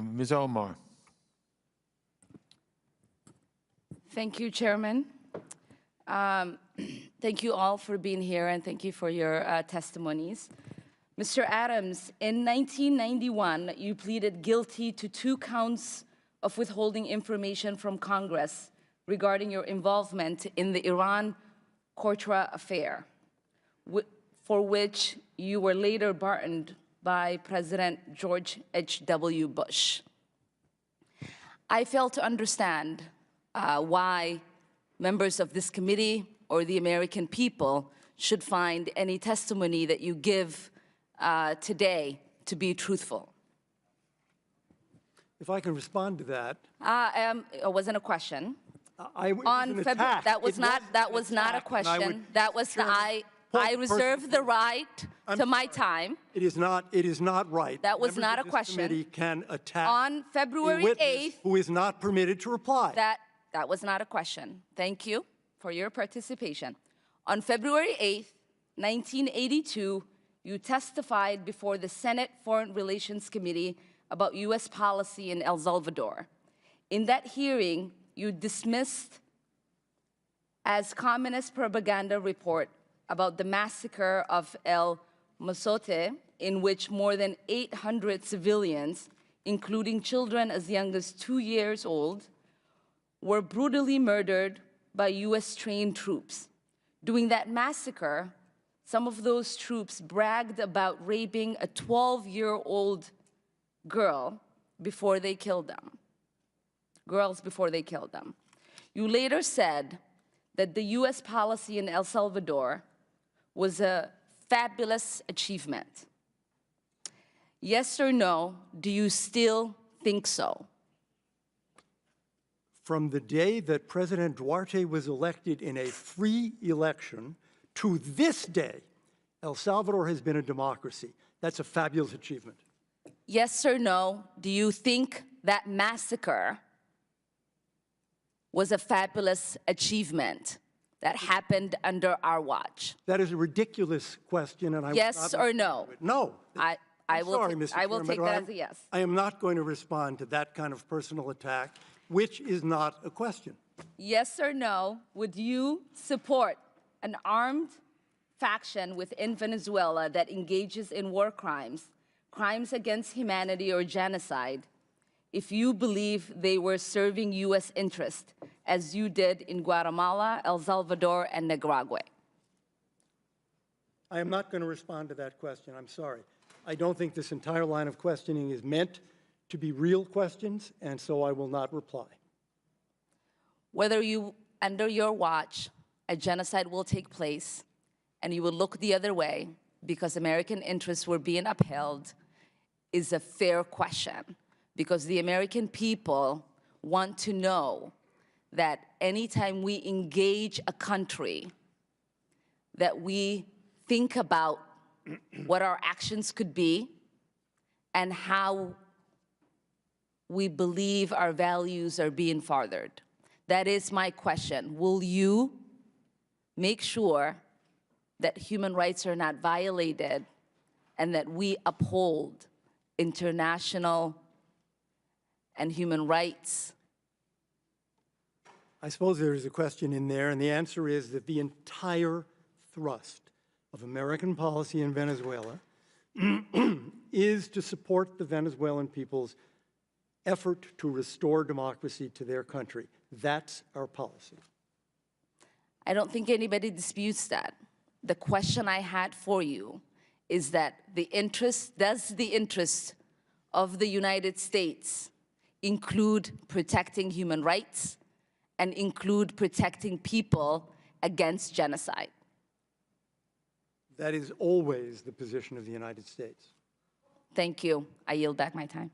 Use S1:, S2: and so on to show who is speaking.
S1: Ms. Omar.
S2: Thank you, Chairman. Thank you all for being here, and thank you for your testimonies. Mr. Adams, in 1991, you pleaded guilty to 2 counts of withholding information from Congress regarding your involvement in the Iran-Contra affair, for which you were later pardoned by President George H.W. Bush. I fail to understand why members of this committee or the American people should find any testimony that you give today to be truthful.
S3: If I can respond to that.
S2: It wasn't a question.
S3: On February,
S2: that was not a question. That was I reserve the right to my time.
S3: It is not right.
S2: That was not a
S3: question.
S2: question.
S3: Committee can attack
S2: on February 8th,
S3: who is not permitted to reply.
S2: That was not a question. Thank you for your participation. On February 8th, 1982, you testified before the Senate Foreign Relations Committee about U.S. policy in El Salvador. In that hearing, you dismissed as communist propaganda report about the massacre of El Mozote, in which more than 800 civilians, including children as young as 2 years old, were brutally murdered by U.S.-trained troops. During that massacre, some of those troops bragged about raping a 12-year-old girl before they killed them. Girls before they killed them. You later said that the U.S. policy in El Salvador was a fabulous achievement. Yes or no, do you still think so?
S3: From the day that President Duarte was elected in a free election to this day, El Salvador has been a democracy. That's a fabulous achievement.
S2: Yes or no, do you think that massacre was a fabulous achievement that happened under our watch?
S3: That is a ridiculous question, and I
S2: yes or no?
S3: No.
S2: I will
S3: Chairman,
S2: take that as a yes.
S3: I am not going to respond to that kind of personal attack, which is not a question.
S2: Yes or no, would you support an armed faction within Venezuela that engages in war crimes, crimes against humanity or genocide, if you believe they were serving U.S. interest, as you did in Guatemala, El Salvador, and Nicaragua?
S3: I am not going to respond to that question. I'm sorry. I don't think this entire line of questioning is meant to be real questions, and so I will not reply.
S2: Whether under your watch, a genocide will take place, and you will look the other way because American interests were being upheld, is a fair question, because the American people want to know that anytime we engage a country, that we think about what our actions could be and how we believe our values are being furthered. That is my question. Will you make sure that human rights are not violated and that we uphold international and human rights?
S3: I suppose there is a question in there, and the answer is that the entire thrust of American policy in Venezuela is to support the Venezuelan people's effort to restore democracy to their country. That's our policy.
S2: I don't think anybody disputes that. The question I had for you is that does the interest of the United States include protecting human rights and include protecting people against genocide?
S3: That is always the position of the United States.
S2: Thank you. I yield back my time.